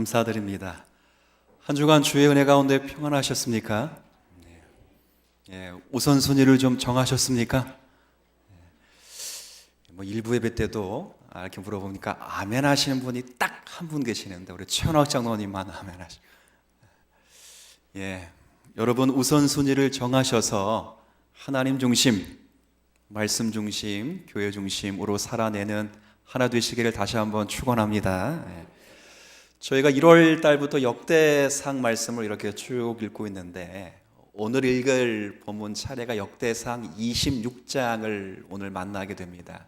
감사드립니다. 한 주간 주의 은혜 가운데 평안하셨습니까? 우선순위를 좀 정하셨습니까? 일부 예배 때도 이렇게 물어보니까 아멘 하시는 분이 딱 한 분 계시는데 우리 최현학 장로님만 아멘 하시고, 여러분 우선순위를 정하셔서 하나님 중심, 말씀 중심, 교회 중심으로 살아내는 하나 되시기를 다시 한번 축원합니다. 저희가 1월 달부터 역대상 말씀을 이렇게 쭉 읽고 있는데 오늘 읽을 본문 차례가 역대상 26장을 오늘 만나게 됩니다.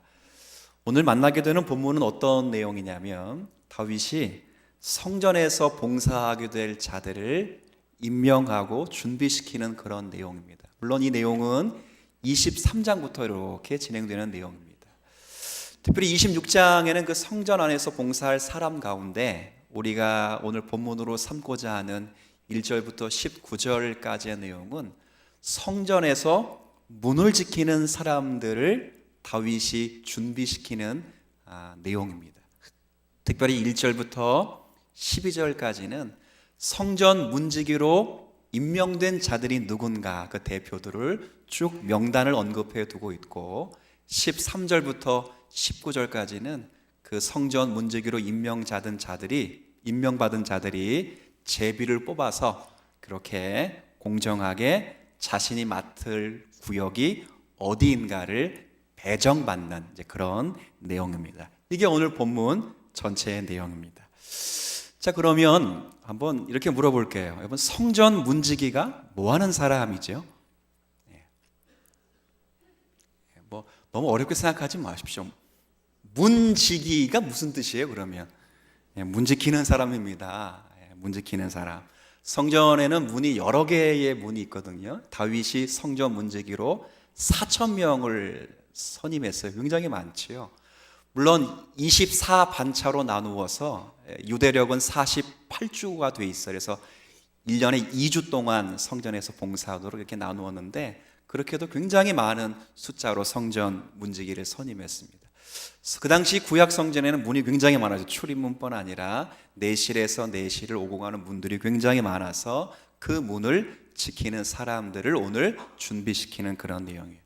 오늘 만나게 되는 본문은 어떤 내용이냐면 다윗이 성전에서 봉사하게 될 자들을 임명하고 준비시키는 그런 내용입니다. 물론 이 내용은 23장부터 이렇게 진행되는 내용입니다. 특별히 26장에는 그 성전 안에서 봉사할 사람 가운데 우리가 오늘 본문으로 삼고자 하는 1절부터 19절까지의 내용은 성전에서 문을 지키는 사람들을 다윗이 준비시키는 내용입니다. 특별히 1절부터 12절까지는 성전 문지기로 임명된 자들이 누군가 그 대표들을 쭉 명단을 언급해 두고 있고 13절부터 19절까지는 그 성전 문지기로 임명받은 자들이 제비를 뽑아서 그렇게 공정하게 자신이 맡을 구역이 어디인가를 배정받는 그런 내용입니다. 이게 오늘 본문 전체의 내용입니다. 자, 그러면 한번 이렇게 물어볼게요. 여러분, 성전 문지기가 뭐 하는 사람이죠? 너무 어렵게 생각하지 마십시오. 문지기가 무슨 뜻이에요, 그러면? 문 지키는 사람입니다. 문 지키는 사람. 성전에는 문이 여러 개의 문이 있거든요. 다윗이 성전 문지기로 4,000명을 선임했어요. 굉장히 많지요. 물론 24반차로 나누어서 유대력은 48주가 돼 있어요. 그래서 1년에 2주 동안 성전에서 봉사하도록 이렇게 나누었는데 그렇게도 굉장히 많은 숫자로 성전 문지기를 선임했습니다. 그 당시 구약 성전에는 문이 굉장히 많아서 출입문뿐 아니라 내실에서 내실을 오고 가는 문들이 굉장히 많아서 그 문을 지키는 사람들을 오늘 준비시키는 그런 내용이에요.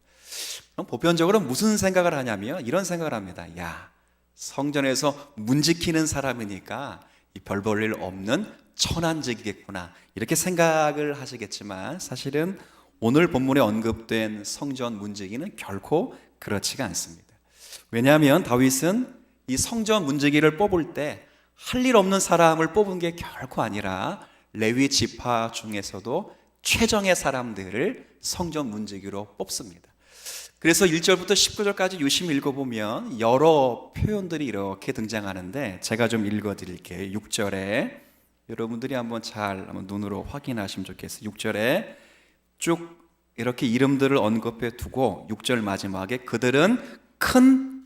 그럼 보편적으로 무슨 생각을 하냐면 이런 생각을 합니다. 성전에서 문 지키는 사람이니까 별 볼 일 없는 천한직이겠구나 이렇게 생각을 하시겠지만 사실은 오늘 본문에 언급된 성전 문지기는 결코 그렇지가 않습니다. 왜냐하면 다윗은 이 성전 문지기를 뽑을 때 할 일 없는 사람을 뽑은 게 결코 아니라 레위 지파 중에서도 최정의 사람들을 성전 문지기로 뽑습니다. 그래서 1절부터 19절까지 유심히 읽어보면 여러 표현들이 이렇게 등장하는데 제가 좀 읽어드릴게요. 6절에 여러분들이 한번 눈으로 확인하시면 좋겠어요. 6절에 쭉 이렇게 이름들을 언급해 두고 6절 마지막에 그들은 큰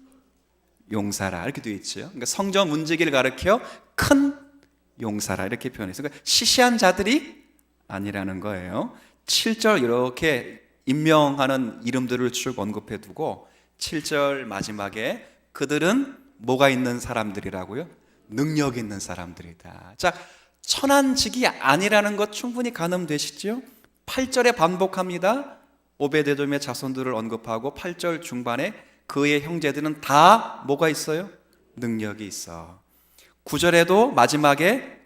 용사라 이렇게 되어 있죠. 그러니까 성전 문지기를 가리켜 큰 용사라 이렇게 표현해서 그러니까 시시한 자들이 아니라는 거예요. 7절 이렇게 임명하는 이름들을 쭉 언급해 두고 7절 마지막에 그들은 뭐가 있는 사람들이라고요? 능력 있는 사람들이다. 자, 천한직이 아니라는 것 충분히 가늠되시죠? 8절에 반복합니다. 오베데돔의 자손들을 언급하고 8절 중반에 그의 형제들은 다 뭐가 있어요? 능력이 있어. 9절에도 마지막에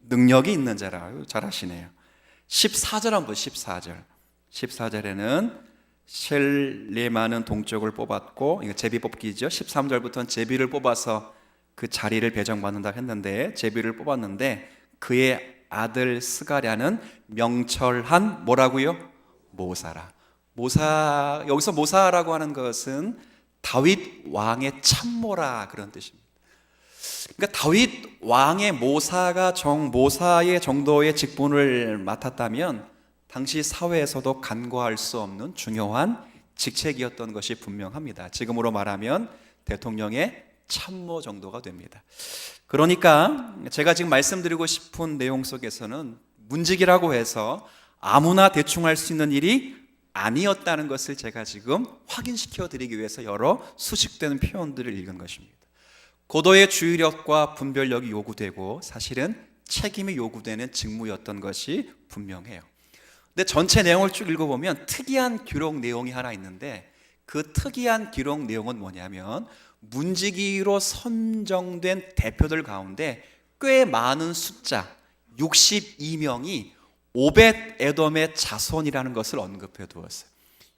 능력이 있는 자라. 잘하시네요. 14절 한번 14절에는 셀레마는 동쪽을 뽑았고 이거 제비 뽑기죠. 13절부터는 제비를 뽑아서 그 자리를 배정받는다 했는데 제비를 뽑았는데 그의 아들 스가랴는 명철한 뭐라고요? 모사라. 여기서 모사라고 하는 것은 다윗 왕의 참모라 그런 뜻입니다. 그러니까 다윗 왕의 모사가 모사의 정도의 직분을 맡았다면 당시 사회에서도 간과할 수 없는 중요한 직책이었던 것이 분명합니다. 지금으로 말하면 대통령의 참모 정도가 됩니다. 그러니까 제가 지금 말씀드리고 싶은 내용 속에서는 문직이라고 해서 아무나 대충 할 수 있는 일이 아니었다는 것을 제가 지금 확인시켜 드리기 위해서 여러 수식되는 표현들을 읽은 것입니다. 고도의 주의력과 분별력이 요구되고 사실은 책임이 요구되는 직무였던 것이 분명해요. 근데 전체 내용을 쭉 읽어보면 특이한 기록 내용이 하나 있는데, 그 특이한 기록 내용은 뭐냐면 문지기로 선정된 대표들 가운데 꽤 많은 숫자 62명이 오벳 에돔의 자손이라는 것을 언급해 두었어요.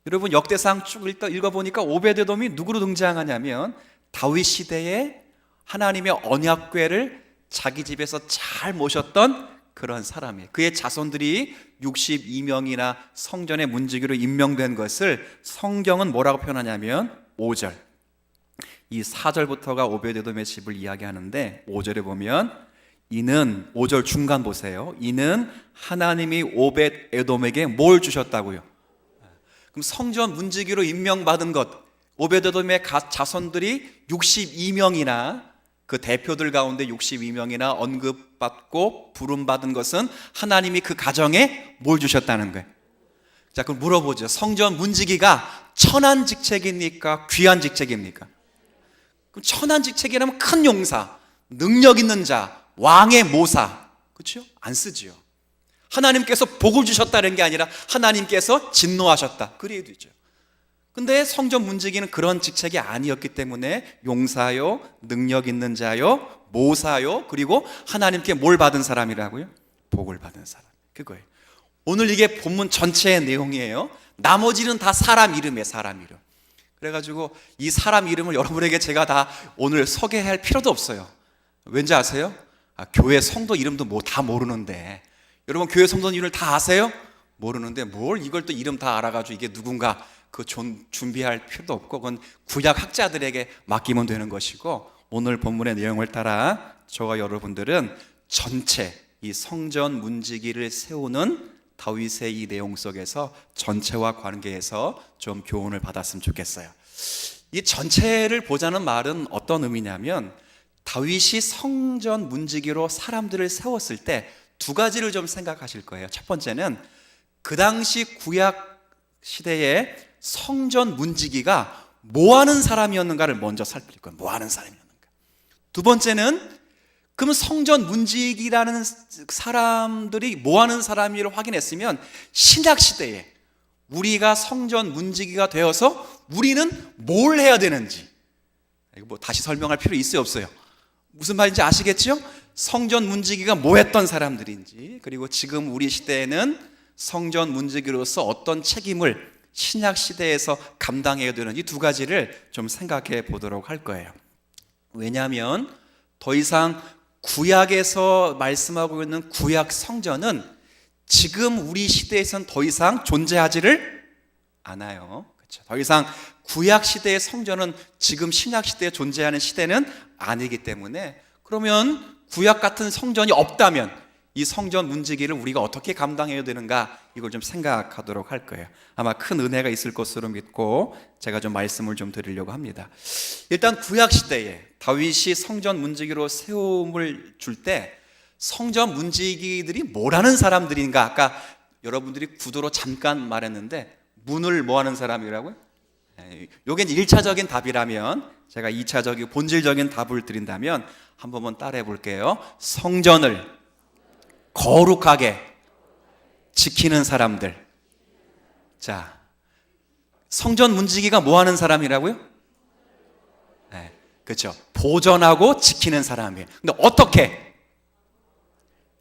여러분, 역대상 쭉 읽어보니까 오벳 에돔이 누구로 등장하냐면 다윗 시대에 하나님의 언약궤를 자기 집에서 잘 모셨던 그런 사람이에요. 그의 자손들이 62명이나 성전의 문지기로 임명된 것을 성경은 뭐라고 표현하냐면 5절, 이 4절부터가 오벳에돔의 집을 이야기하는데 5절에 보면 이는, 5절 중간 보세요. 이는 하나님이 오벳에돔에게 뭘 주셨다고요? 그럼 성전 문지기로 임명받은 것, 오벳에돔의 자손들이 62명이나 그 대표들 가운데 62명이나 언급받고 부름받은 것은 하나님이 그 가정에 뭘 주셨다는 거예요. 자, 그럼 물어보죠. 성전 문지기가 천한 직책입니까? 귀한 직책입니까? 그럼 천한 직책이라면 큰 용사, 능력 있는 자, 왕의 모사, 그렇죠? 안 쓰지요. 하나님께서 복을 주셨다는 게 아니라 하나님께서 진노하셨다, 그래야 되죠. 근데 성전 문지기는 그런 직책이 아니었기 때문에 용사요, 능력 있는 자요, 모사요, 그리고 하나님께 뭘 받은 사람이라고요? 복을 받은 사람, 그거예요. 오늘 이게 본문 전체의 내용이에요. 나머지는 다 사람 이름이에요. 사람 이름. 그래가지고 이 사람 이름을 여러분에게 제가 다 오늘 소개할 필요도 없어요. 왠지 아세요? 교회 성도 이름도 뭐 다 모르는데, 여러분 교회 성도 이름을 다 아세요? 모르는데 뭘 이걸 또 이름 다 알아가지고 이게 누군가 그 준비할 필요도 없고, 그건 구약 학자들에게 맡기면 되는 것이고, 오늘 본문의 내용을 따라 저와 여러분들은 전체 이 성전 문지기를 세우는 다윗의 이 내용 속에서 전체와 관계해서 좀 교훈을 받았으면 좋겠어요. 이 전체를 보자는 말은 어떤 의미냐면, 다윗이 성전 문지기로 사람들을 세웠을 때 두 가지를 좀 생각하실 거예요. 첫 번째는 그 당시 구약 시대에 성전 문지기가 뭐 하는 사람이었는가를 먼저 살필 거예요. 뭐 하는 사람이었는가. 두 번째는 그럼 성전 문지기라는 사람들이 뭐 하는 사람인지를 확인했으면 신약 시대에 우리가 성전 문지기가 되어서 우리는 뭘 해야 되는지, 이거 뭐 다시 설명할 필요 있어요, 없어요? 무슨 말인지 아시겠죠? 성전 문지기가 뭐 했던 사람들인지, 그리고 지금 우리 시대에는 성전 문지기로서 어떤 책임을 신약 시대에서 감당해야 되는 이 두 가지를 좀 생각해 보도록 할 거예요. 왜냐하면 더 이상 구약에서 말씀하고 있는 구약 성전은 지금 우리 시대에선 더 이상 존재하지를 않아요. 그렇죠? 더 이상 구약 시대의 성전은 지금 신약 시대에 존재하는 시대는 아니기 때문에, 그러면 구약 같은 성전이 없다면 이 성전 문지기를 우리가 어떻게 감당해야 되는가, 이걸 좀 생각하도록 할 거예요. 아마 큰 은혜가 있을 것으로 믿고 제가 좀 말씀을 좀 드리려고 합니다. 일단 구약 시대에 다윗이 성전 문지기로 세움을 줄 때 성전 문지기들이 뭐라는 사람들인가, 아까 여러분들이 구도로 잠깐 말했는데 문을 뭐 하는 사람이라고요? 요게 1차적인 답이라면, 제가 2차적인 본질적인 답을 드린다면 한 번만 따라해 볼게요. 성전을 거룩하게 지키는 사람들. 자, 성전 문지기가 뭐 하는 사람이라고요? 네, 그렇죠. 보존하고 지키는 사람이에요. 근데 어떻게?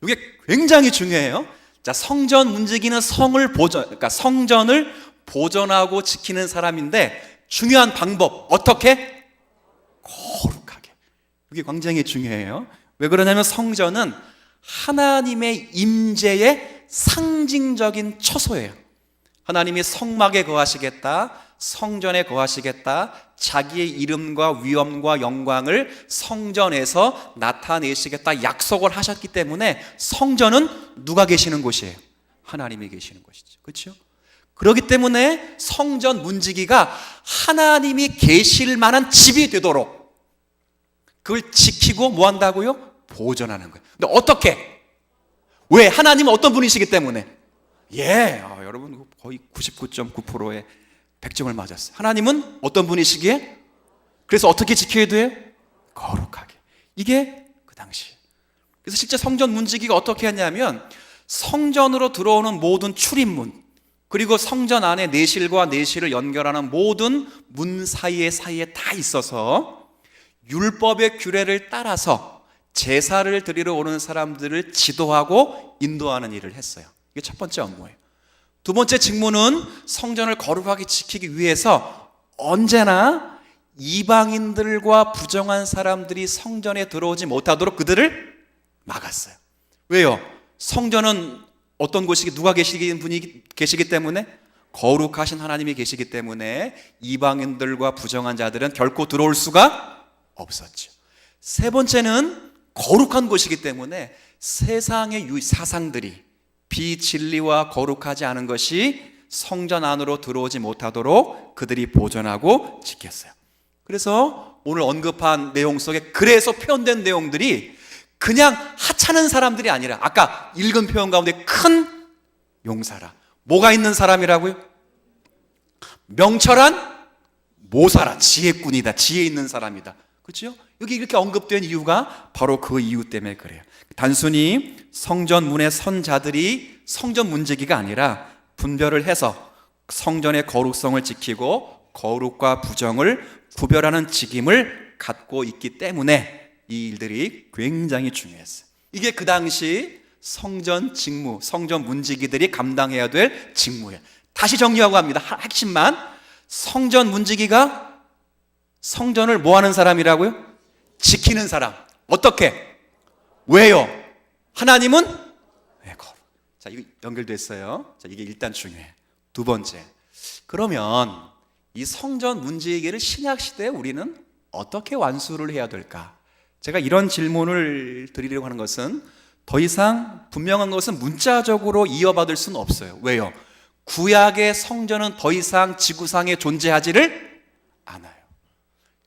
이게 굉장히 중요해요. 자, 성전 문지기는 그러니까 성전을 보존하고 지키는 사람인데, 중요한 방법, 어떻게? 거룩하게. 이게 굉장히 중요해요. 왜 그러냐면 성전은 하나님의 임재의 상징적인 처소예요. 하나님이 성막에 거하시겠다, 성전에 거하시겠다, 자기의 이름과 위엄과 영광을 성전에서 나타내시겠다 약속을 하셨기 때문에 성전은 누가 계시는 곳이에요? 하나님이 계시는 곳이죠. 그렇죠? 그렇기 때문에 성전 문지기가 하나님이 계실 만한 집이 되도록 그걸 지키고 뭐 한다고요? 보존하는 거예요. 근데 어떻게? 왜? 하나님은 어떤 분이시기 때문에. 여러분 거의 99.9%의 100점을 맞았어요. 하나님은 어떤 분이시기에? 그래서 어떻게 지켜야 돼요? 거룩하게. 이게 그 당시. 그래서 실제 성전 문지기가 어떻게 했냐면 성전으로 들어오는 모든 출입문, 그리고 성전 안에 내실과 내실을 연결하는 모든 문 사이에 다 있어서 율법의 규례를 따라서 제사를 드리러 오는 사람들을 지도하고 인도하는 일을 했어요. 이게 첫 번째 업무예요. 두 번째 직무는 성전을 거룩하게 지키기 위해서 언제나 이방인들과 부정한 사람들이 성전에 들어오지 못하도록 그들을 막았어요. 왜요? 성전은 어떤 곳이 누가 계시는 분이 계시기 때문에, 거룩하신 하나님이 계시기 때문에 이방인들과 부정한 자들은 결코 들어올 수가 없었죠. 세 번째는 거룩한 곳이기 때문에 세상의 사상들이, 비진리와 거룩하지 않은 것이 성전 안으로 들어오지 못하도록 그들이 보존하고 지켰어요. 그래서 오늘 언급한 내용 속에 그래서 표현된 내용들이 그냥 하찮은 사람들이 아니라 아까 읽은 표현 가운데 큰 용사라. 뭐가 있는 사람이라고요? 명철한 모사라. 지혜꾼이다. 지혜 있는 사람이다. 그렇죠? 여기 이렇게 언급된 이유가 바로 그 이유 때문에 그래요. 단순히 성전 문에 선 자들이 성전 문지기가 아니라 분별을 해서 성전의 거룩성을 지키고 거룩과 부정을 구별하는 직임을 갖고 있기 때문에 이 일들이 굉장히 중요했어요. 이게 그 당시 성전 직무, 성전 문지기들이 감당해야 될 직무예요. 다시 정리하고 합니다. 핵심만. 성전 문지기가 성전을 뭐 하는 사람이라고요? 지키는 사람. 어떻게? 왜요? 하나님은 왜 거룩? 자, 이거 연결됐어요. 자, 이게 일단 중요해. 두 번째. 그러면 이 성전 문지기를 신약 시대에 우리는 어떻게 완수를 해야 될까? 제가 이런 질문을 드리려고 하는 것은 더 이상 분명한 것은 문자적으로 이어받을 수는 없어요. 왜요? 구약의 성전은 더 이상 지구상에 존재하지를 않아요.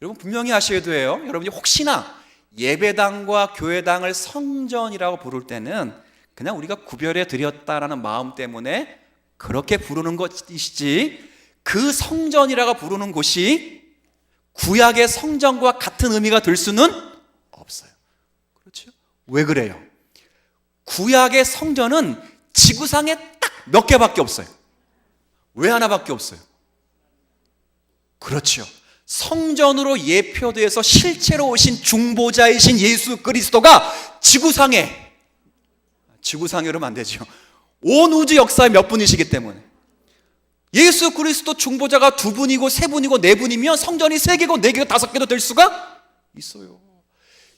여러분 분명히 아셔야 돼요. 여러분이 혹시나 예배당과 교회당을 성전이라고 부를 때는 그냥 우리가 구별해 드렸다라는 마음 때문에 그렇게 부르는 것이지, 그 성전이라고 부르는 곳이 구약의 성전과 같은 의미가 될 수는 없어요. 그렇죠? 왜 그래요? 구약의 성전은 지구상에 딱 몇 개밖에 없어요. 왜 하나밖에 없어요? 그렇죠. 성전으로 예표되어서 실제로 오신 중보자이신 예수 그리스도가 지구상에 그러면 안 되죠. 온 우주 역사에 몇 분이시기 때문에. 예수 그리스도 중보자가 2분이고 3분이고 4분이면 성전이 3개고 4개고 5개도 될 수가 있어요.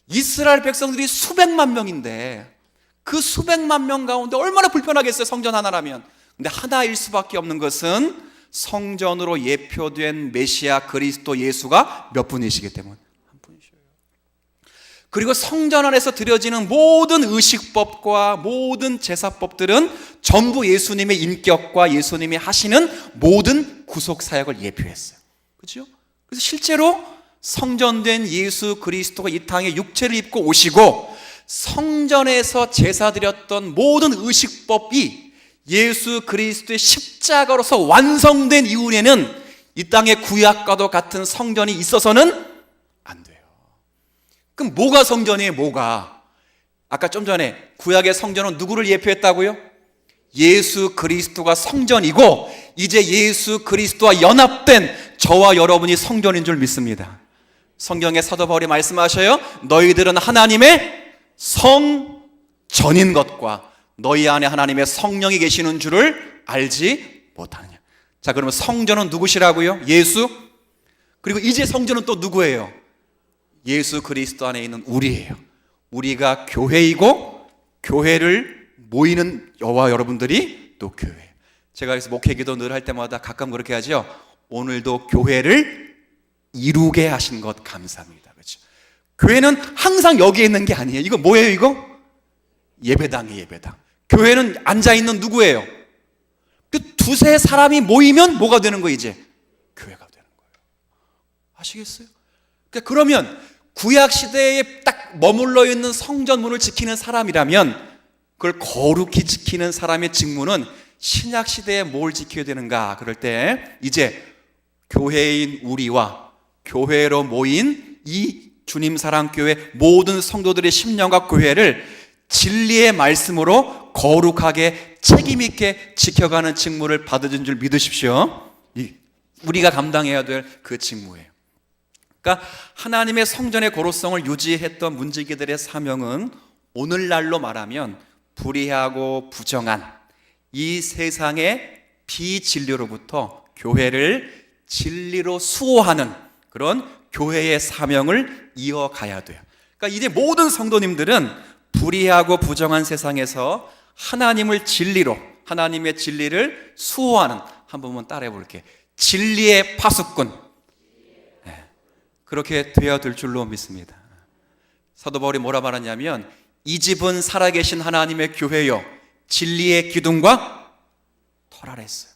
이스라엘 백성들이 수백만 명인데 그 수백만 명 가운데 얼마나 불편하겠어요, 성전 하나라면. 근데 하나일 수밖에 없는 것은 성전으로 예표된 메시아 그리스도 예수가 몇 분이시기 때문에 한 분이셔요. 그리고 성전 안에서 드려지는 모든 의식법과 모든 제사법들은 전부 예수님의 인격과 예수님이 하시는 모든 구속 사역을 예표했어요. 그렇죠? 그래서 실제로 성전된 예수 그리스도가 이 땅에 육체를 입고 오시고 성전에서 제사 드렸던 모든 의식법이 예수 그리스도의 십자가로서 완성된 이후에는 이 땅의 구약과도 같은 성전이 있어서는 안 돼요. 그럼 뭐가 성전이에요? 뭐가? 아까 좀 전에 구약의 성전은 누구를 예표했다고요? 예수 그리스도가 성전이고 이제 예수 그리스도와 연합된 저와 여러분이 성전인 줄 믿습니다. 성경의 사도 바울이 말씀하셔요. 너희들은 하나님의 성전인 것과 너희 안에 하나님의 성령이 계시는 줄을 알지 못하느냐. 자, 그러면 성전은 누구시라고요? 예수. 그리고 이제 성전은 또 누구예요? 예수 그리스도 안에 있는 우리예요. 우리가 교회이고 교회를 모이는 여와 여러분들이 또 교회. 제가 그래서 목회기도 늘 할 때마다 가끔 그렇게 하죠. 오늘도 교회를 이루게 하신 것 감사합니다. 그렇죠? 교회는 항상 여기에 있는 게 아니에요. 이거 뭐예요, 이거? 예배당이에요, 예배당. 교회는 앉아있는 누구예요? 그 두세 사람이 모이면 뭐가 되는 거예요, 이제? 교회가 되는 거예요. 아시겠어요? 그러면 구약시대에 딱 머물러 있는 성전문을 지키는 사람이라면 그걸 거룩히 지키는 사람의 직무는 신약시대에 뭘 지켜야 되는가? 그럴 때 이제 교회인 우리와 교회로 모인 이 주님 사랑교회 모든 성도들의 심령과 교회를 진리의 말씀으로 거룩하게 책임있게 지켜가는 직무를 받은 줄 믿으십시오. 우리가 감당해야 될 그 직무예요. 그러니까 하나님의 성전의 거룩성을 유지했던 문지기들의 사명은 오늘날로 말하면 불의하고 부정한 이 세상의 비진리로부터 교회를 진리로 수호하는 그런 교회의 사명을 이어가야 돼요. 그러니까 이제 모든 성도님들은 불의하고 부정한 세상에서 하나님의 진리를 수호하는, 한 번만 따라해 볼게요. 진리의 파수꾼, 그렇게 되어야 될 줄로 믿습니다. 사도 바울이 뭐라 말하냐면 이 집은 살아계신 하나님의 교회요 진리의 기둥과 터라라 했어요.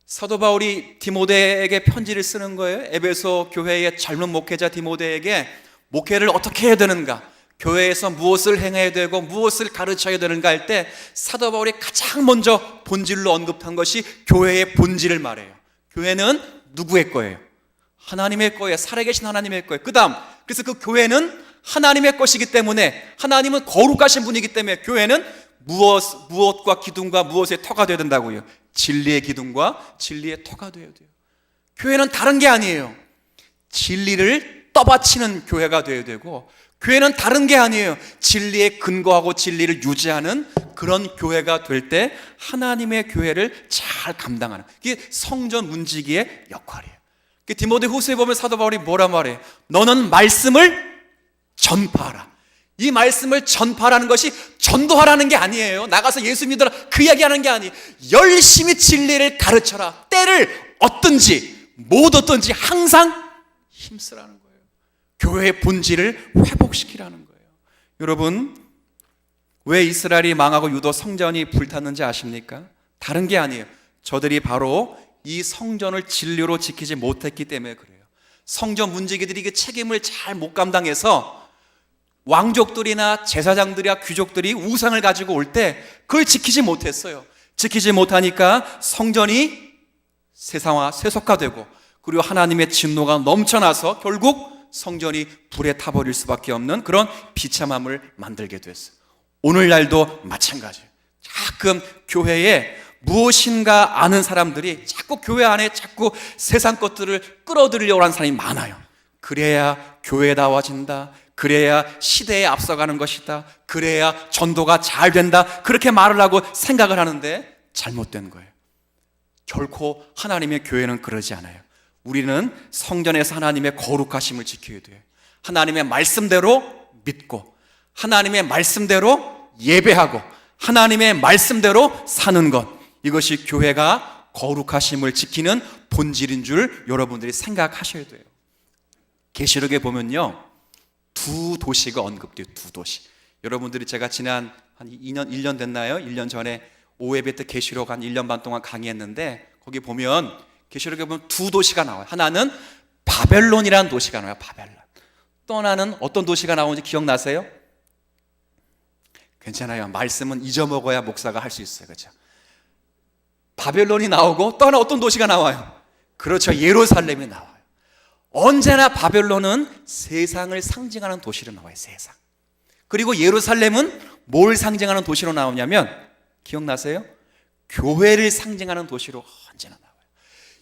사도 바울이 디모데에게 편지를 쓰는 거예요. 에베소 교회의 젊은 목회자 디모데에게 목회를 어떻게 해야 되는가, 교회에서 무엇을 행해야 되고 무엇을 가르쳐야 되는가 할 때 사도 바울이 가장 먼저 본질로 언급한 것이 교회의 본질을 말해요. 교회는 누구의 거예요? 하나님의 거예요. 살아계신 하나님의 거예요. 그래서 그 교회는 하나님의 것이기 때문에, 하나님은 거룩하신 분이기 때문에 교회는 무엇과 기둥과 무엇의 터가 되어야 된다고요? 진리의 기둥과 진리의 터가 되어야 돼요. 교회는 다른 게 아니에요. 진리를 떠받치는 교회가 되어야 되고, 교회는 다른 게 아니에요. 진리에 근거하고 진리를 유지하는 그런 교회가 될 때 하나님의 교회를 잘 감당하는, 이게 성전 문지기의 역할이에요. 디모데 후서에 보면 사도 바울이 뭐라 말해? 너는 말씀을 전파하라. 이 말씀을 전파하라는 것이 전도하라는 게 아니에요. 나가서 예수 믿어라 그 이야기하는 게 아니에요. 열심히 진리를 가르쳐라. 때를 얻든지 못 얻든지 항상 힘쓰라는 거예요. 교회의 본질을 회복시키라는 거예요. 여러분, 왜 이스라엘이 망하고 유도 성전이 불탔는지 아십니까? 다른 게 아니에요. 저들이 바로 이 성전을 진리로 지키지 못했기 때문에 그래요. 성전 문지기들이 그 책임을 잘 못 감당해서 왕족들이나 제사장들이나 귀족들이 우상을 가지고 올 때 그걸 지키지 못했어요. 지키지 못하니까 성전이 세속화되고, 그리고 하나님의 진노가 넘쳐나서 결국 성전이 불에 타버릴 수밖에 없는 그런 비참함을 만들게 됐어요. 오늘날도 마찬가지예요. 가끔 교회에 무엇인가 아는 사람들이 자꾸 교회 안에 자꾸 세상 것들을 끌어들이려고 하는 사람이 많아요. 그래야 교회다워진다, 그래야 시대에 앞서가는 것이다, 그래야 전도가 잘 된다, 그렇게 말을 하고 생각을 하는데 잘못된 거예요. 결코 하나님의 교회는 그러지 않아요. 우리는 성전에서 하나님의 거룩하심을 지켜야 돼요. 하나님의 말씀대로 믿고, 하나님의 말씀대로 예배하고, 하나님의 말씀대로 사는 것, 이것이 교회가 거룩하심을 지키는 본질인 줄 여러분들이 생각하셔야 돼요. 계시록에 보면요, 두 도시가 언급돼요. 두 도시. 여러분들이 제가 지난 한 1년 됐나요? 1년 전에 오예배 때 계시록 한 1년 반 동안 강의했는데, 거기 보면 계시록에 보면 두 도시가 나와요. 하나는 바벨론이라는 도시가 나와요. 바벨론. 또 하나는 어떤 도시가 나오는지 기억나세요? 괜찮아요. 말씀은 잊어먹어야 목사가 할 수 있어요. 그렇죠? 바벨론이 나오고 또 하나 어떤 도시가 나와요? 그렇죠. 예루살렘이 나와요. 언제나 바벨론은 세상을 상징하는 도시로 나와요. 세상. 그리고 예루살렘은 뭘 상징하는 도시로 나오냐면, 기억나세요? 교회를 상징하는 도시로 언제나 나와요.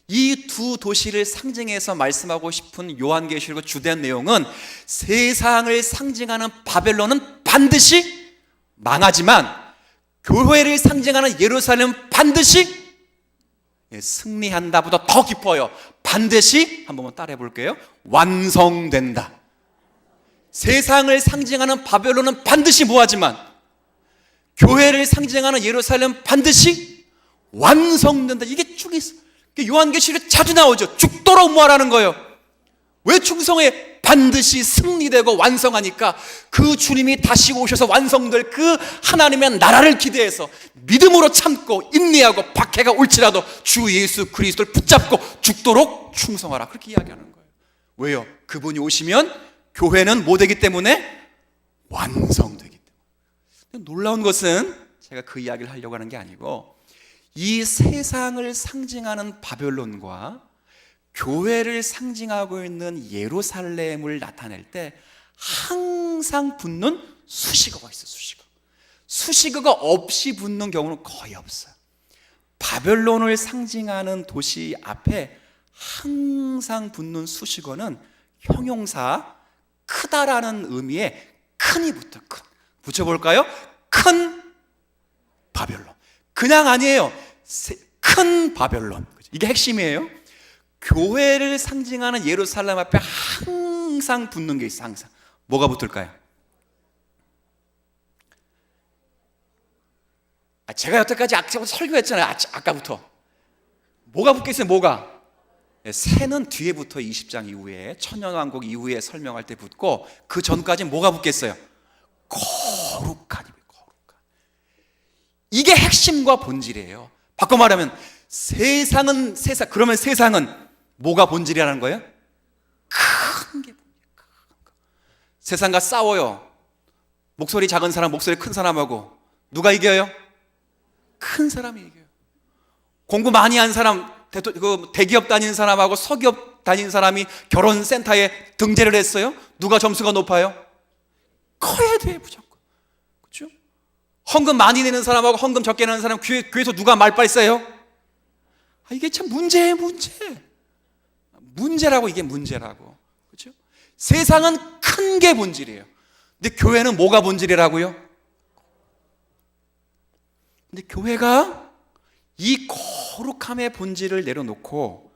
이 두 도시를 상징해서 말씀하고 싶은 요한계시록의 주된 내용은, 세상을 상징하는 바벨론은 반드시 망하지만 교회를 상징하는 예루살렘은 반드시 승리한다보다 더 깊어요. 반드시, 한 번만 따라해 볼게요. 완성된다. 세상을 상징하는 바벨론은 반드시 뭐하지만 교회를 상징하는 예루살렘은 반드시 완성된다. 이게 쭉 있어요. 요한계시록에 자주 나오죠. 죽도록 뭐하라는 거예요. 왜 충성해? 반드시 승리되고 완성하니까 그 주님이 다시 오셔서 완성될 그 하나님의 나라를 기대해서 믿음으로 참고 인내하고 박해가 올지라도 주 예수 그리스도를 붙잡고 죽도록 충성하라, 그렇게 이야기하는 거예요. 왜요? 그분이 오시면 교회는 뭐 되기 때문에? 완성되기 때문에. 놀라운 것은 제가 그 이야기를 하려고 하는 게 아니고, 이 세상을 상징하는 바벨론과 교회를 상징하고 있는 예루살렘을 나타낼 때 항상 붙는 수식어가 있어요. 수식어가 없이 붙는 경우는 거의 없어요. 바벨론을 상징하는 도시 앞에 항상 붙는 수식어는 형용사 크다라는 의미의 큰이 붙어. 큰. 붙여볼까요? 큰 바벨론. 그냥 아니에요. 큰 바벨론. 이게 핵심이에요. 교회를 상징하는 예루살렘 앞에 항상 붙는 게 있어. 항상. 뭐가 붙을까요? 제가 여태까지 설교했잖아요. 아까부터. 뭐가 붙겠어요? 뭐가? 새는 뒤에 붙어. 20장 이후에, 천년왕국 이후에 설명할 때 붙고, 그 전까지는 뭐가 붙겠어요? 거룩한. 이게 핵심과 본질이에요. 바꿔 말하면 세상은 그러면 세상은 뭐가 본질이라는 거예요? 큰 게 본질. 세상과 싸워요. 목소리 작은 사람, 목소리 큰 사람하고 누가 이겨요? 큰 사람이 이겨요. 공부 많이 한 사람, 대기업 다니는 사람하고 서기업 다니는 사람이 결혼센터에 등재를 했어요. 누가 점수가 높아요? 커야 돼, 무조건. 그렇죠? 헌금 많이 내는 사람하고 헌금 적게 내는 사람, 교회에서 누가 말빨 세요? 이게 참 문제예요, 문제. 문제라고, 이게 문제라고. 그렇죠? 세상은 큰 게 본질이에요. 근데 교회는 뭐가 본질이라고요? 근데 교회가 이 거룩함의 본질을 내려놓고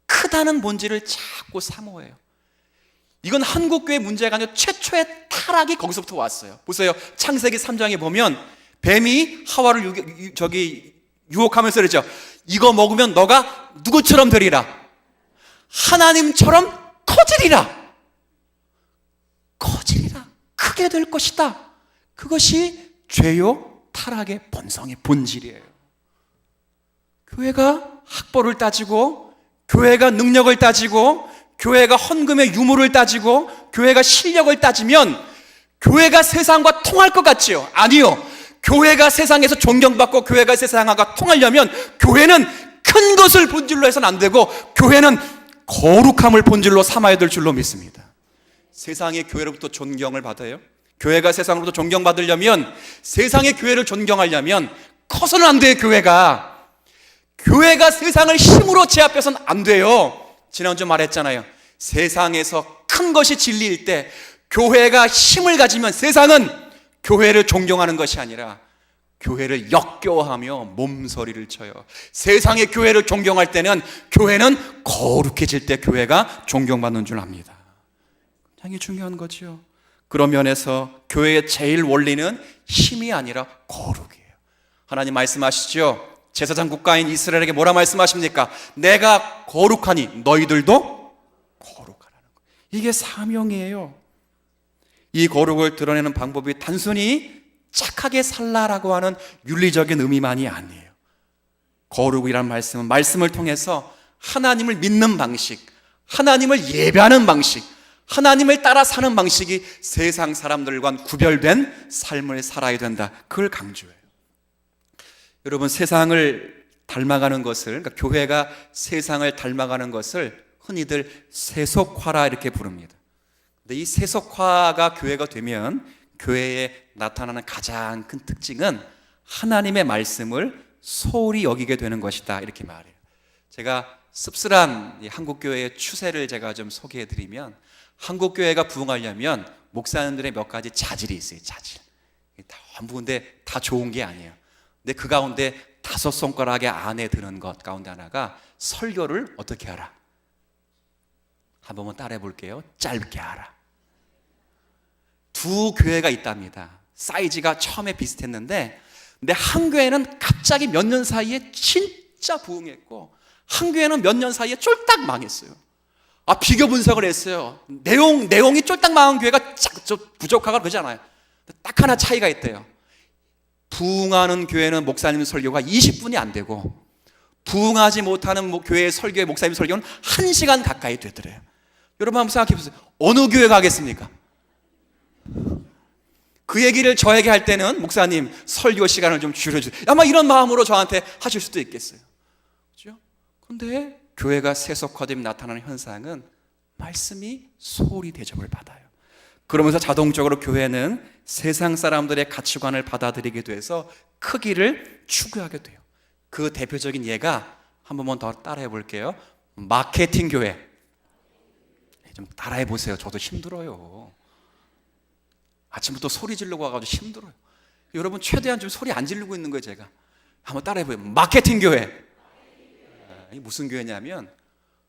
크다는 본질을 자꾸 사모해요. 이건 한국교회 문제가 아니라 최초의 타락이 거기서부터 왔어요. 보세요. 창세기 3장에 보면 뱀이 하와를 유혹하면서 그랬죠. 이거 먹으면 너가 누구처럼 되리라? 하나님처럼 커지리라. 크게 될 것이다. 그것이 죄요 타락의 본성의 본질이에요. 교회가 학벌을 따지고, 교회가 능력을 따지고, 교회가 헌금의 유무를 따지고, 교회가 실력을 따지면 교회가 세상과 통할 것 같지요? 아니요. 교회가 세상에서 존경받고 교회가 세상과 통하려면 교회는 큰 것을 본질로 해서는 안 되고, 교회는 거룩함을 본질로 삼아야 될 줄로 믿습니다. 세상의 교회로부터 존경을 받아요. 교회가 세상으로부터 존경받으려면, 세상의 교회를 존경하려면 커서는 안 돼요. 교회가 세상을 힘으로 제압해서는 안 돼요. 지난주 말했잖아요. 세상에서 큰 것이 진리일 때 교회가 힘을 가지면 세상은 교회를 존경하는 것이 아니라 교회를 역겨워하며 몸서리를 쳐요. 세상의 교회를 존경할 때는 교회는 거룩해질 때 교회가 존경받는 줄 압니다. 굉장히 중요한 거죠. 그런 면에서 교회의 제일 원리는 힘이 아니라 거룩이에요. 하나님 말씀하시죠. 제사장 국가인 이스라엘에게 뭐라 말씀하십니까? 내가 거룩하니 너희들도 거룩하라는 거. 이게 사명이에요. 이 거룩을 드러내는 방법이 단순히 착하게 살라라고 하는 윤리적인 의미만이 아니에요. 거룩이란 말씀은 말씀을 통해서 하나님을 믿는 방식, 하나님을 예배하는 방식, 하나님을 따라 사는 방식이 세상 사람들과는 구별된 삶을 살아야 된다. 그걸 강조해요. 여러분, 세상을 닮아가는 것을, 그러니까 교회가 세상을 닮아가는 것을 흔히들 세속화라 이렇게 부릅니다. 근데 이 세속화가 교회가 되면 교회에 나타나는 가장 큰 특징은 하나님의 말씀을 소홀히 여기게 되는 것이다, 이렇게 말해요. 제가 씁쓸한 한국교회의 추세를 제가 좀 소개해드리면, 한국교회가 부흥하려면 목사님들의 몇 가지 자질이 있어요. 자질. 전부 근데 다 좋은 게 아니에요. 근데 그 가운데 5손가락에 안에 드는 것 가운데 하나가 설교를 어떻게 하라. 한 번만 따라해 볼게요. 짧게 하라. 두 교회가 있답니다. 사이즈가 처음에 비슷했는데, 근데 한 교회는 갑자기 몇 년 사이에 진짜 부흥했고, 한 교회는 몇 년 사이에 쫄딱 망했어요. 비교 분석을 했어요. 내용이 쫄딱 망한 교회가 부족하거나 그러잖아요. 딱 하나 차이가 있대요. 부흥하는 교회는 목사님 설교가 20분이 안 되고, 부흥하지 못하는 교회의 설교의 목사님 설교는 1시간 가까이 되더래요. 여러분 한번 생각해 보세요. 어느 교회 가겠습니까? 그 얘기를 저에게 할 때는 목사님 설교 시간을 좀 줄여주세요. 아마 이런 마음으로 저한테 하실 수도 있겠어요. 그렇죠? 그런데 교회가 세속화되면 나타나는 현상은 말씀이 소홀히 대접을 받아요. 그러면서 자동적으로 교회는 세상 사람들의 가치관을 받아들이게 돼서 크기를 추구하게 돼요. 그 대표적인 예가 한 번만 더 따라해 볼게요. 마케팅 교회. 좀 따라해 보세요. 저도 힘들어요. 아침부터 소리 지르고 와가지고 힘들어요. 여러분 최대한 좀 소리 안 지르고 있는 거예요. 제가 한번 따라해 보세요. 마케팅 교회. 이게 무슨 교회냐면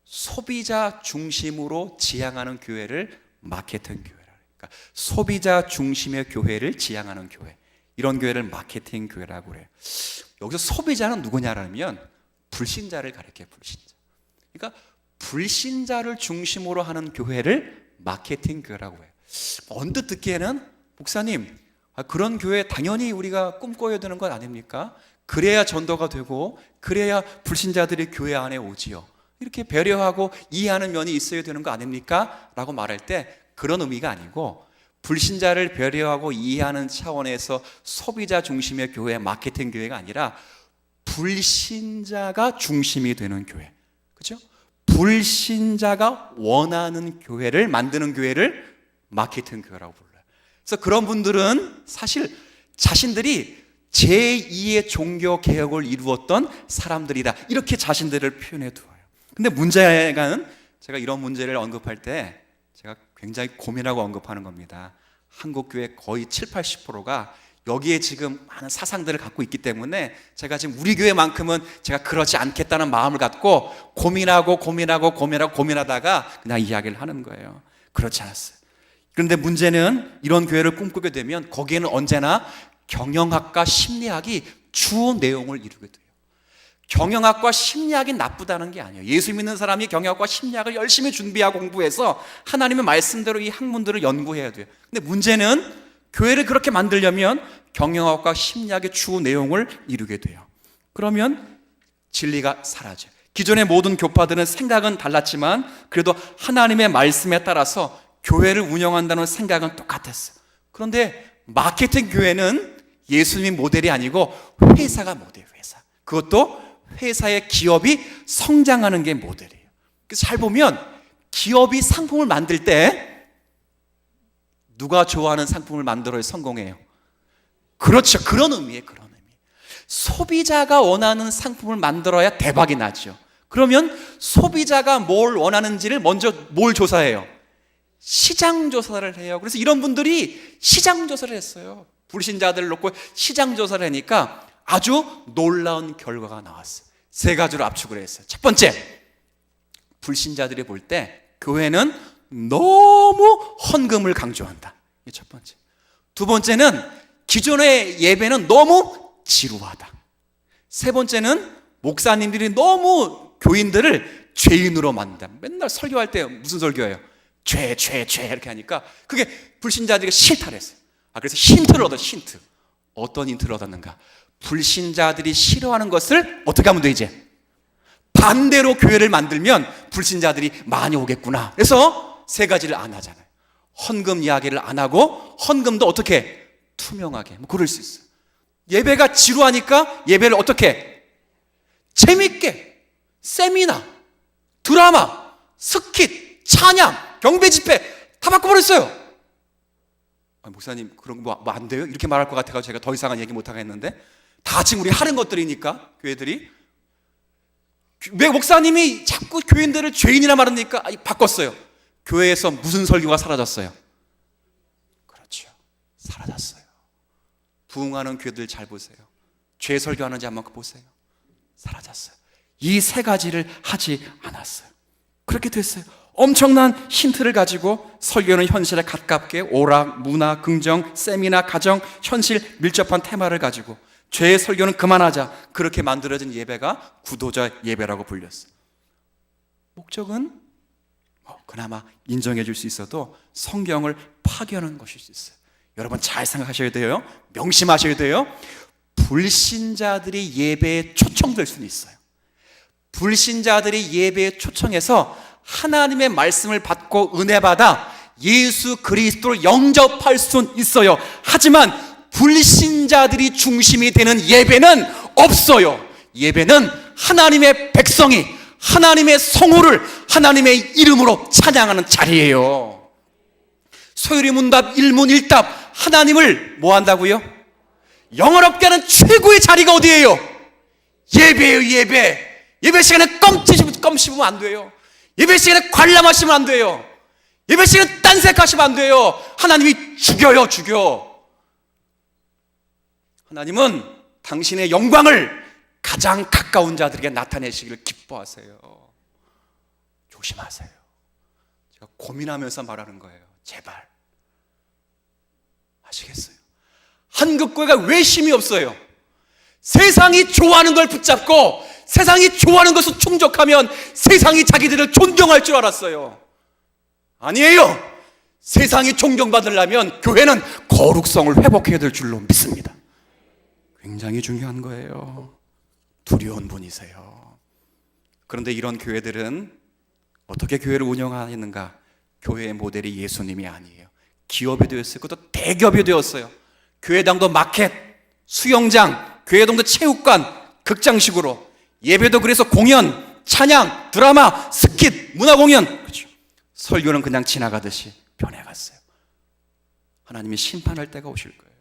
소비자 중심으로 지향하는 교회를 마케팅 교회라. 그러니까 소비자 중심의 교회를 지향하는 교회. 이런 교회를 마케팅 교회라고 그래요. 여기서 소비자는 누구냐라면 불신자를 가리켜요. 불신자. 그러니까 불신자를 중심으로 하는 교회를 마케팅 교회라고 해요. 언뜻 듣기에는 목사님, 그런 교회 당연히 우리가 꿈꿔야 되는 것 아닙니까? 그래야 전도가 되고 그래야 불신자들이 교회 안에 오지요. 이렇게 배려하고 이해하는 면이 있어야 되는 거 아닙니까? 라고 말할 때 그런 의미가 아니고 불신자를 배려하고 이해하는 차원에서 소비자 중심의 교회, 마케팅 교회가 아니라 불신자가 중심이 되는 교회. 그렇죠? 불신자가 원하는 교회를 만드는 교회를 마케팅 교회라고 불러요. 그래서 그런 분들은 사실 자신들이 제2의 종교 개혁을 이루었던 사람들이다. 이렇게 자신들을 표현해 두어요. 근데 문제가 제가 이런 문제를 언급할 때 제가 굉장히 고민하고 언급하는 겁니다. 한국 교회 거의 70-80%가 여기에 지금 많은 사상들을 갖고 있기 때문에 제가 지금 우리 교회만큼은 제가 그러지 않겠다는 마음을 갖고 고민하다가 그냥 이야기를 하는 거예요. 그렇지 않았어요. 그런데 문제는 이런 교회를 꿈꾸게 되면 거기에는 언제나 경영학과 심리학이 주 내용을 이루게 돼요. 경영학과 심리학이 나쁘다는 게 아니에요. 예수 믿는 사람이 경영학과 심리학을 열심히 준비하고 공부해서 하나님의 말씀대로 이 학문들을 연구해야 돼요. 근데 문제는 교회를 그렇게 만들려면 경영학과 심리학의 주 내용을 이루게 돼요. 그러면 진리가 사라져요. 기존의 모든 교파들은 생각은 달랐지만 그래도 하나님의 말씀에 따라서 교회를 운영한다는 생각은 똑같았어요. 그런데 마케팅 교회는 예수님 모델이 아니고 회사가 모델이에요. 회사. 그것도 회사의 기업이 성장하는 게 모델이에요. 그래서 잘 보면 기업이 상품을 만들 때 누가 좋아하는 상품을 만들어야 성공해요? 그렇죠. 그런 의미예요. 그런 의미. 소비자가 원하는 상품을 만들어야 대박이 나죠. 그러면 소비자가 뭘 원하는지를 먼저 뭘 조사해요? 시장 조사를 해요. 그래서 이런 분들이 시장 조사를 했어요. 불신자들을 놓고 시장 조사를 하니까 아주 놀라운 결과가 나왔어요. 세 가지로 압축을 했어요. 첫 번째, 불신자들이 볼 때 교회는 너무 헌금을 강조한다. 이게 첫 번째. 두 번째는 기존의 예배는 너무 지루하다. 세 번째는 목사님들이 너무 교인들을 죄인으로 만든다. 맨날 설교할 때 무슨 설교예요? 죄 이렇게 하니까 그게 불신자들이 싫다고 했어요. 그래서 힌트를 얻어. 힌트. 어떤 힌트를 얻었는가? 불신자들이 싫어하는 것을 어떻게 하면 돼 이제? 반대로 교회를 만들면 불신자들이 많이 오겠구나. 그래서 세 가지를 안 하잖아요. 헌금 이야기를 안 하고 헌금도 어떻게 해? 투명하게. 뭐 그럴 수 있어요. 예배가 지루하니까 예배를 어떻게 해? 재밌게 세미나, 드라마, 스킷, 찬양, 경배 집회 다 바꿔버렸어요. 목사님 그런 거 뭐 안 돼요? 이렇게 말할 것 같아서 제가 더 이상은 얘기 못 하겠는데 다 지금 우리 하는 것들이니까 교회들이 왜 목사님이 자꾸 교인들을 죄인이라 말하니까 바꿨어요. 교회에서 무슨 설교가 사라졌어요? 그렇죠. 사라졌어요. 부흥하는 교회들 잘 보세요. 죄 설교하는지 한번 보세요. 사라졌어요. 이 세 가지를 하지 않았어요. 그렇게 됐어요. 엄청난 힌트를 가지고 설교는 현실에 가깝게 오락, 문화, 긍정, 세미나, 가정, 현실 밀접한 테마를 가지고 죄의 설교는 그만하자. 그렇게 만들어진 예배가 구도자 예배라고 불렸어요. 목적은 그나마 인정해 줄 수 있어도 성경을 파괴하는 것일 수 있어요. 여러분 잘 생각하셔야 돼요. 명심하셔야 돼요. 불신자들이 예배에 초청될 수는 있어요. 불신자들이 예배에 초청해서 하나님의 말씀을 받고 은혜 받아 예수 그리스도를 영접할 수는 있어요. 하지만 불신자들이 중심이 되는 예배는 없어요. 예배는 하나님의 백성이 하나님의 성호를 하나님의 이름으로 찬양하는 자리예요. 소요리 문답 일문일답 하나님을 뭐 한다고요? 영어롭게 하는 최고의 자리가 어디예요? 예배예요. 예배 시간에 껌 씹으면 안 돼요. 예배 시간에 관람하시면 안 돼요. 예배 시간에 딴색하시면 안 돼요. 하나님이 죽여. 하나님은 당신의 영광을 가장 가까운 자들에게 나타내시기를 기뻐하세요. 조심하세요. 제가 고민하면서 말하는 거예요. 제발. 아시겠어요? 한국교회가 왜 힘이 없어요? 세상이 좋아하는 걸 붙잡고 세상이 좋아하는 것을 충족하면 세상이 자기들을 존경할 줄 알았어요. 아니에요. 세상이 존경받으려면 교회는 거룩성을 회복해야 될 줄로 믿습니다. 굉장히 중요한 거예요. 두려운 분이세요. 그런데 이런 교회들은 어떻게 교회를 운영하는가? 교회의 모델이 예수님이 아니에요. 기업이 되었어요. 그것도 대기업이 되었어요. 교회당도 마켓, 수영장, 교회당도 체육관, 극장식으로, 예배도 그래서 공연, 찬양, 드라마, 스킷, 문화공연, 그렇죠. 설교는 그냥 지나가듯이 변해갔어요. 하나님이 심판할 때가 오실 거예요.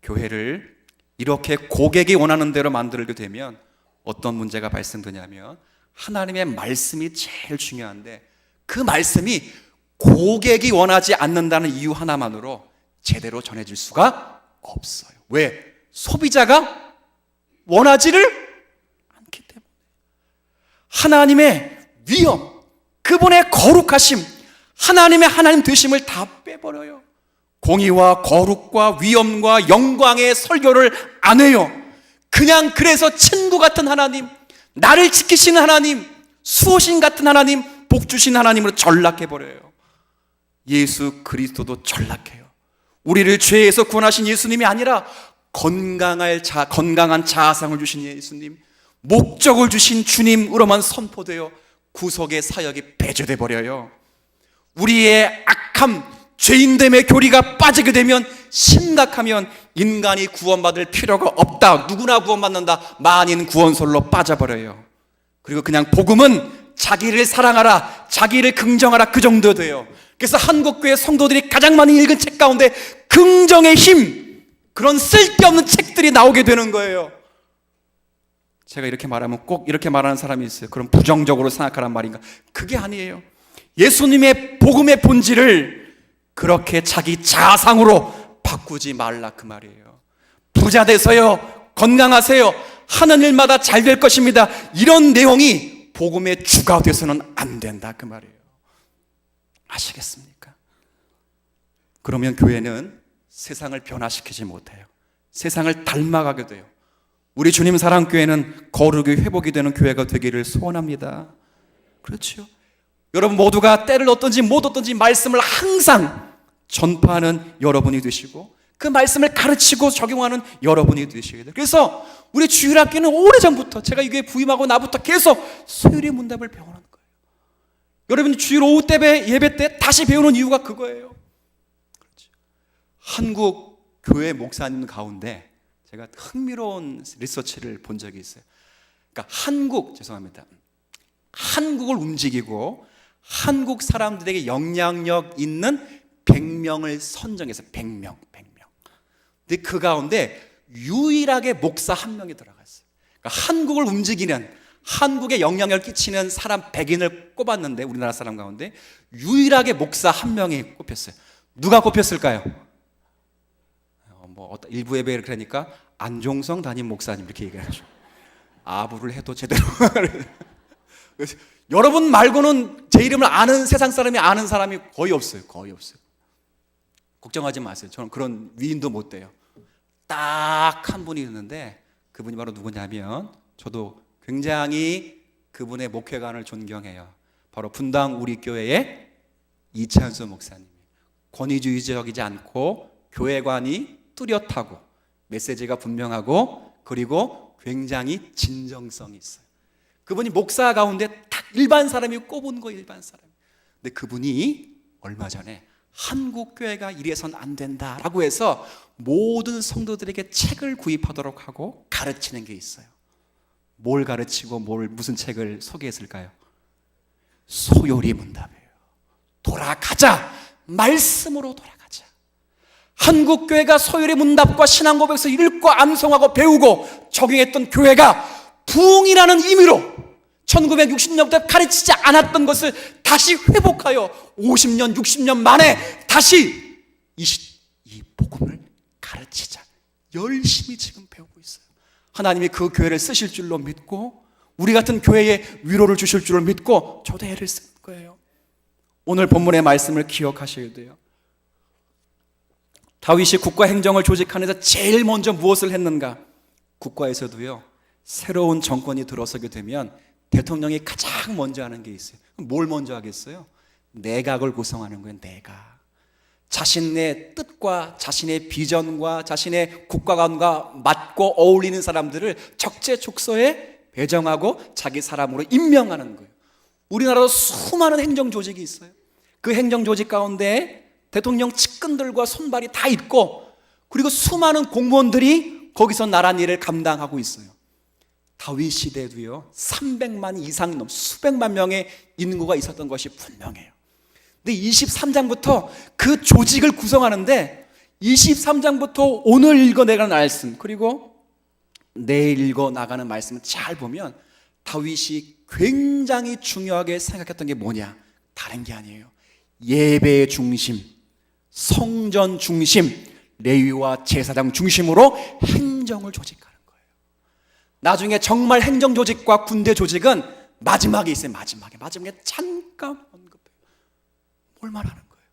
교회를 이렇게 고객이 원하는 대로 만들게 되면 어떤 문제가 발생되냐면, 하나님의 말씀이 제일 중요한데 그 말씀이 고객이 원하지 않는다는 이유 하나만으로 제대로 전해질 수가 없어요. 왜? 소비자가 원하지를 않기 때문에. 하나님의 위엄, 그분의 거룩하심, 하나님의 하나님 되심을 다 빼버려요. 공의와 거룩과 위엄과 영광의 설교를 안 해요. 그냥 그래서 친구 같은 하나님, 나를 지키시는 하나님, 수호신 같은 하나님, 복 주신 하나님으로 전락해버려요. 예수 그리스도도 전락해요. 우리를 죄에서 구원하신 예수님이 아니라 건강한 자아상을 주신 예수님, 목적을 주신 주님으로만 선포되어 구속의 사역이 배제돼 버려요. 우리의 악함, 죄인됨의 교리가 빠지게 되면, 심각하면 인간이 구원받을 필요가 없다, 누구나 구원받는다, 만인 구원설로 빠져버려요. 그리고 그냥 복음은 자기를 사랑하라, 자기를 긍정하라, 그 정도 돼요. 그래서 한국교회 성도들이 가장 많이 읽은 책 가운데 긍정의 힘, 그런 쓸데없는 책들이 나오게 되는 거예요. 제가 이렇게 말하면 꼭 이렇게 말하는 사람이 있어요. 그럼 부정적으로 생각하란 말인가? 그게 아니에요. 예수님의 복음의 본질을 그렇게 자기 자상으로 바꾸지 말라, 그 말이에요. 부자 되세요, 건강하세요, 하는 일마다 잘 될 것입니다, 이런 내용이 복음의 주가 돼서는 안 된다, 그 말이에요. 아시겠습니까? 그러면 교회는 세상을 변화시키지 못해요. 세상을 닮아가게 돼요. 우리 주님 사랑교회는 거룩이 회복이 되는 교회가 되기를 소원합니다. 그렇죠? 여러분 모두가 때를 얻든지 못 얻든지 말씀을 항상 전파하는 여러분이 되시고, 그 말씀을 가르치고 적용하는 여러분이 되시게 돼요. 그래서 우리 주일학교는 오래전부터, 제가 이게 부임하고 나부터 계속 소요리 문답을 배우는 거예요. 여러분이 주일 오후 때 예배 때 다시 배우는 이유가 그거예요. 그렇죠. 한국 교회 목사님 가운데 제가 흥미로운 리서치를 본 적이 있어요. 그러니까 한국을 움직이고 한국 사람들에게 영향력 있는 100명을 선정해서 100명. 근데 그 가운데 유일하게 목사 한 명이 들어갔어요. 그러니까 한국을 움직이는, 한국에 영향력을 끼치는 사람 100인을 꼽았는데, 우리나라 사람 가운데 유일하게 목사 한 명이 꼽혔어요. 누가 꼽혔을까요? 일부 예배를 그러니까 안종성 담임 목사님 이렇게 얘기하죠. 아부를 해도 제대로. 여러분 말고는 제 이름을 아는, 세상 사람이 아는 사람이 거의 없어요. 걱정하지 마세요. 저는 그런 위인도 못 돼요. 딱 한 분이 있는데 그분이 바로 누구냐면, 저도 굉장히 그분의 목회관을 존경해요. 바로 분당 우리 교회의 이찬수 목사님. 권위주의적이지 않고 교회관이 뚜렷하고 메시지가 분명하고, 그리고 굉장히 진정성이 있어요. 그분이 목사 가운데 딱 일반 사람이 꼽은 거, 일반 사람. 근데 그분이 얼마 전에 한국교회가 이래선 안 된다라고 해서 모든 성도들에게 책을 구입하도록 하고 가르치는 게 있어요. 뭘 가르치고 무슨 책을 소개했을까요? 소요리 문답이에요. 돌아가자. 말씀으로 돌아가자. 한국교회가 소요리 문답과 신앙고백에서 읽고 암송하고 배우고 적용했던 교회가 부흥이라는 의미로 1960년부터 가르치지 않았던 것을 다시 회복하여 50년, 60년 만에 다시 이 복음을 가르치자. 열심히 지금 배우고 있어요. 하나님이 그 교회를 쓰실 줄로 믿고 우리 같은 교회에 위로를 주실 줄을 믿고 저도 애를 쓰는 거예요. 오늘 본문의 말씀을 기억하셔야 돼요. 다윗이 국가 행정을 조직하는 데서 제일 먼저 무엇을 했는가? 국가에서도요, 새로운 정권이 들어서게 되면 대통령이 가장 먼저 하는 게 있어요. 뭘 먼저 하겠어요? 내각을 구성하는 거예요. 내각. 자신의 뜻과 자신의 비전과 자신의 국가관과 맞고 어울리는 사람들을 적재적소에 배정하고 자기 사람으로 임명하는 거예요. 우리나라도 수많은 행정조직이 있어요. 그 행정조직 가운데 대통령 측근들과 손발이 다 있고, 그리고 수많은 공무원들이 거기서 나라 일을 감당하고 있어요. 다윗 시대도요 300만 이상 수백만 명의 인구가 있었던 것이 분명해요. 근데 23장부터 그 조직을 구성하는데 23장부터 오늘 읽어내가는 말씀, 그리고 내일 읽어나가는 말씀을 잘 보면 다윗이 굉장히 중요하게 생각했던 게 뭐냐? 다른 게 아니에요. 예배 중심, 성전 중심, 레위와 제사장 중심으로 행정을 조직하는 거예요. 나중에 정말 행정 조직과 군대 조직은 마지막에 있어요. 마지막에 잠깐 언급해요. 뭘 말하는 거예요?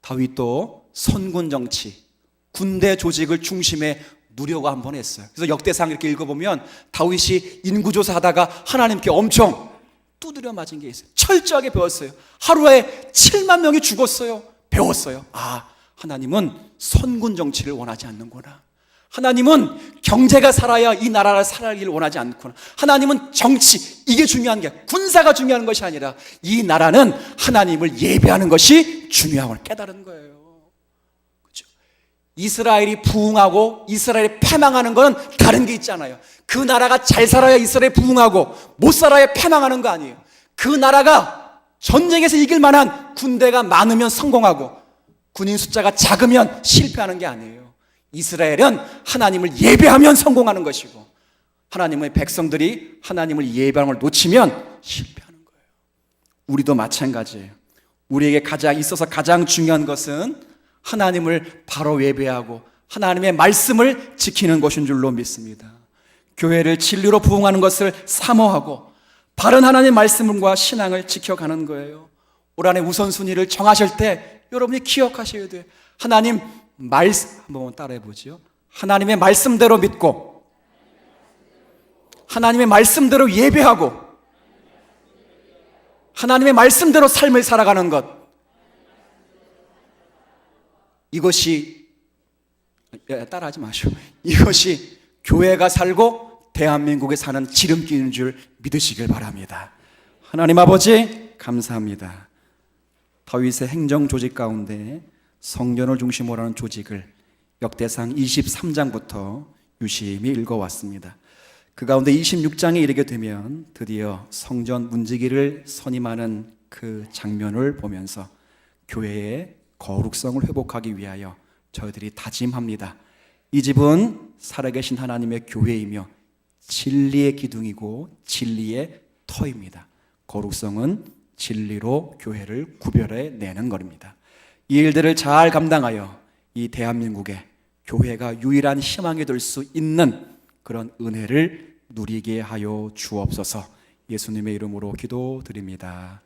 다윗도 선군 정치, 군대 조직을 중심에 누려고 한번 했어요. 그래서 역대상 이렇게 읽어보면 다윗이 인구조사하다가 하나님께 엄청 두드려 맞은 게 있어요. 철저하게 배웠어요. 하루에 7만 명이 죽었어요. 배웠어요. 아, 하나님은 선군 정치를 원하지 않는구나. 하나님은 경제가 살아야 이 나라를 살아가기를 원하지 않구나. 하나님은 정치, 이게 중요한 게 군사가 중요한 것이 아니라 이 나라는 하나님을 예배하는 것이 중요함을 깨달은 거예요. 그렇죠? 이스라엘이 부흥하고 이스라엘이 패망하는 것은 다른 게 있잖아요. 그 나라가 잘 살아야 이스라엘이 부흥하고 못 살아야 패망하는 거 아니에요. 그 나라가 전쟁에서 이길 만한 군대가 많으면 성공하고 군인 숫자가 작으면 실패하는 게 아니에요. 이스라엘은 하나님을 예배하면 성공하는 것이고, 하나님의 백성들이 하나님을 예배하는 걸 놓치면 실패하는 거예요. 우리도 마찬가지예요. 우리에게 있어서 가장 중요한 것은 하나님을 바로 예배하고 하나님의 말씀을 지키는 것인 줄로 믿습니다. 교회를 진리로 부흥하는 것을 사모하고 바른 하나님의 말씀과 신앙을 지켜가는 거예요. 올 한해 우선순위를 정하실 때 여러분이 기억하셔야 돼요. 하나님 말씀, 한번 따라해 보죠. 하나님의 말씀대로 믿고 하나님의 말씀대로 예배하고 하나님의 말씀대로 삶을 살아가는 것, 이것이, 따라하지 마시오. 이것이 교회가 살고 대한민국에 사는 지름길인 줄 믿으시길 바랍니다. 하나님 아버지 감사합니다. 다윗의 행정 조직 가운데 성전을 중심으로 하는 조직을 역대상 23장부터 유심히 읽어왔습니다. 그 가운데 26장에 이르게 되면 드디어 성전 문지기를 선임하는 그 장면을 보면서 교회의 거룩성을 회복하기 위하여 저희들이 다짐합니다. 이 집은 살아계신 하나님의 교회이며 진리의 기둥이고 진리의 터입니다. 거룩성은 진리로 교회를 구별해 내는 것입니다. 이 일들을 잘 감당하여 이 대한민국에 교회가 유일한 희망이 될 수 있는 그런 은혜를 누리게 하여 주옵소서. 예수님의 이름으로 기도드립니다.